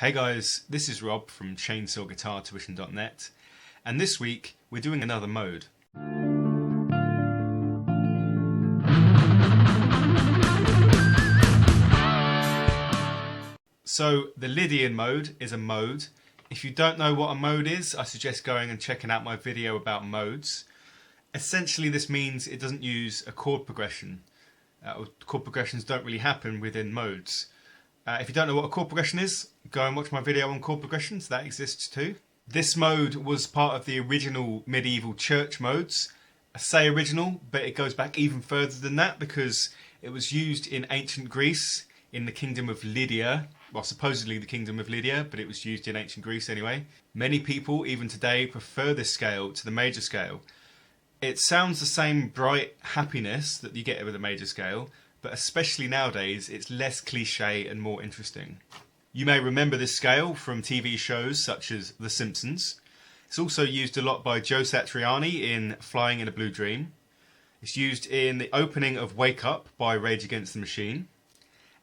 Hey guys, this is Rob from ChainsawGuitarTuition.net, and this week we're doing another mode. So the Lydian mode is a mode. If you don't know what a mode is, I suggest going and checking out my video about modes. Essentially this means it doesn't use a chord progression. Chord progressions don't really happen within modes. If you don't know what a chord progression is, go and watch my video on chord progressions, that exists too. This mode was part of the original medieval church modes. I say original, but it goes back even further than that because it was used in ancient Greece in the kingdom of Lydia. Well, supposedly the kingdom of Lydia, but it was used in ancient Greece anyway. Many people, even today, prefer this scale to the major scale. It sounds the same bright happiness that you get with a major scale, but especially nowadays, it's less cliche and more interesting. You may remember this scale from TV shows such as The Simpsons. It's also used a lot by Joe Satriani in Flying in a Blue Dream. It's used in the opening of Wake Up by Rage Against the Machine.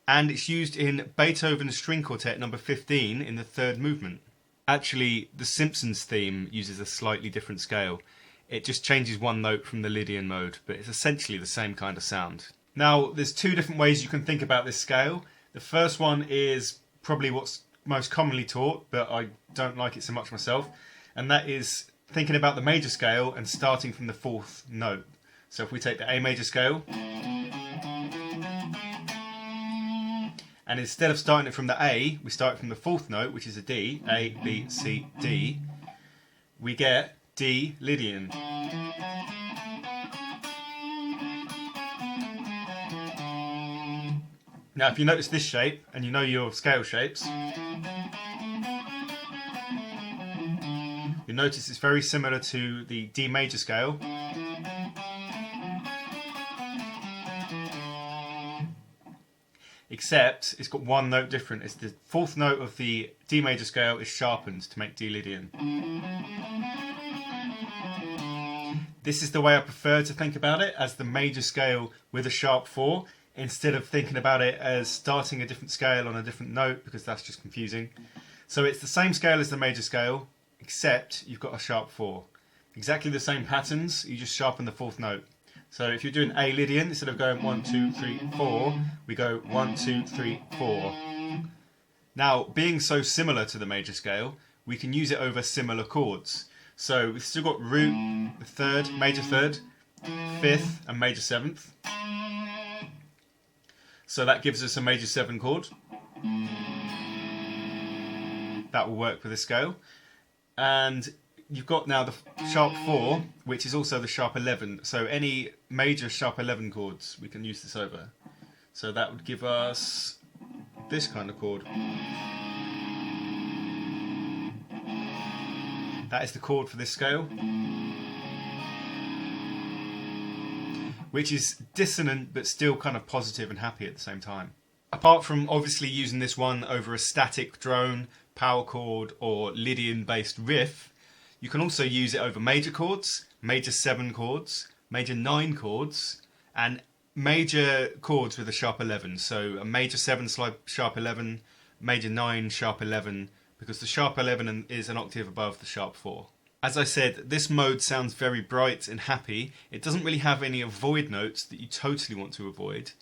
And it's used in Beethoven's String Quartet number 15 in the third movement. Actually, The Simpsons theme uses a slightly different scale. It just changes one note from the Lydian mode, but it's essentially the same kind of sound. Now, there's two different ways you can think about this scale. The first one is probably what's most commonly taught, but I don't like it so much myself, and that is thinking about the major scale and starting from the fourth note. So if we take the A major scale, and instead of starting it from the A, we start from the fourth note, which is a D, A, B, C, D, we get D Lydian. Now if you notice this shape, and you know your scale shapes, you'll notice it's very similar to the D major scale. Except it's got one note different. It's the fourth note of the D major scale is sharpened to make D Lydian. This is the way I prefer to think about it, as the major scale with a sharp 4, instead of thinking about it as starting a different scale on a different note, because that's just confusing. So it's the same scale as the major scale, except you've got a sharp 4. Exactly the same patterns, you just sharpen the fourth note. So if you're doing A Lydian, instead of going 1, 2, 3, 4, we go 1, 2, 3, 4. Now, being so similar to the major scale, we can use it over similar chords. So we've still got root, the third, major third, fifth, and major seventh. So that gives us a major 7 chord. That will work with this scale. And you've got now the sharp 4, which is also the sharp 11. So any major sharp 11 chords, we can use this over. So that would give us this kind of chord. That is the chord for this scale, which is dissonant but still kind of positive and happy at the same time. Apart from obviously using this one over a static drone, power chord or Lydian based riff, you can also use it over major chords, major 7 chords, major 9 chords, and major chords with a sharp 11. So a major 7 sharp 11, major 9 sharp 11, because the sharp 11 is an octave above the sharp 4. As I said, this mode sounds very bright and happy. It doesn't really have any avoid notes that you totally want to avoid.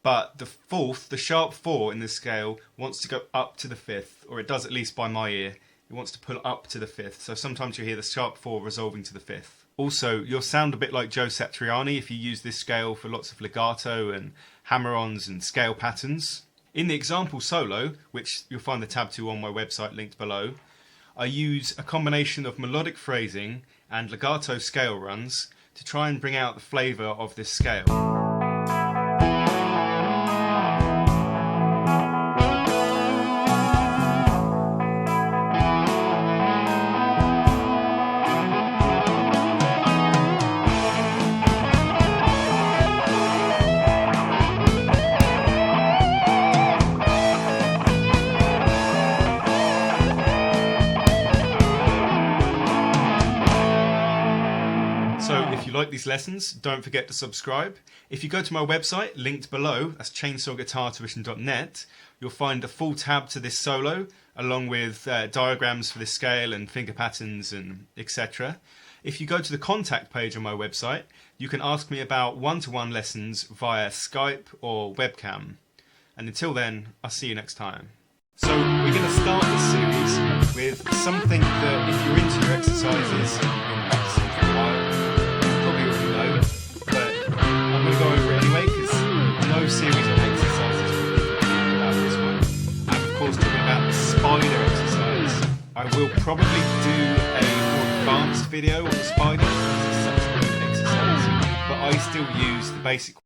But the fourth, the sharp 4 in this scale, wants to go up to the 5th, or it does at least by my ear. It wants to pull up to the 5th, so sometimes you hear the sharp 4 resolving to the 5th. Also, you'll sound a bit like Joe Satriani if you use this scale for lots of legato and hammer-ons and scale patterns. In the example solo, which you'll find the tab to on my website linked below, I use a combination of melodic phrasing and legato scale runs to try and bring out the flavour of this scale. So if you like these lessons, don't forget to subscribe. If you go to my website, linked below, that's ChainsawGuitarTuition.net, you'll find a full tab to this solo, along with diagrams for the scale and finger patterns and etc. If you go to the contact page on my website, you can ask me about one-to-one lessons via Skype or webcam. And until then, I'll see you next time. So we're going to start this series with something that if you're into your exercises and you've been practicing for a while, you probably already know, but I'm going to go over it anyway because no series of exercises will be without this one. And of course, talking about the spider exercise, I will probably do a more advanced video on the spider because it's such a good exercise, but I still use the basic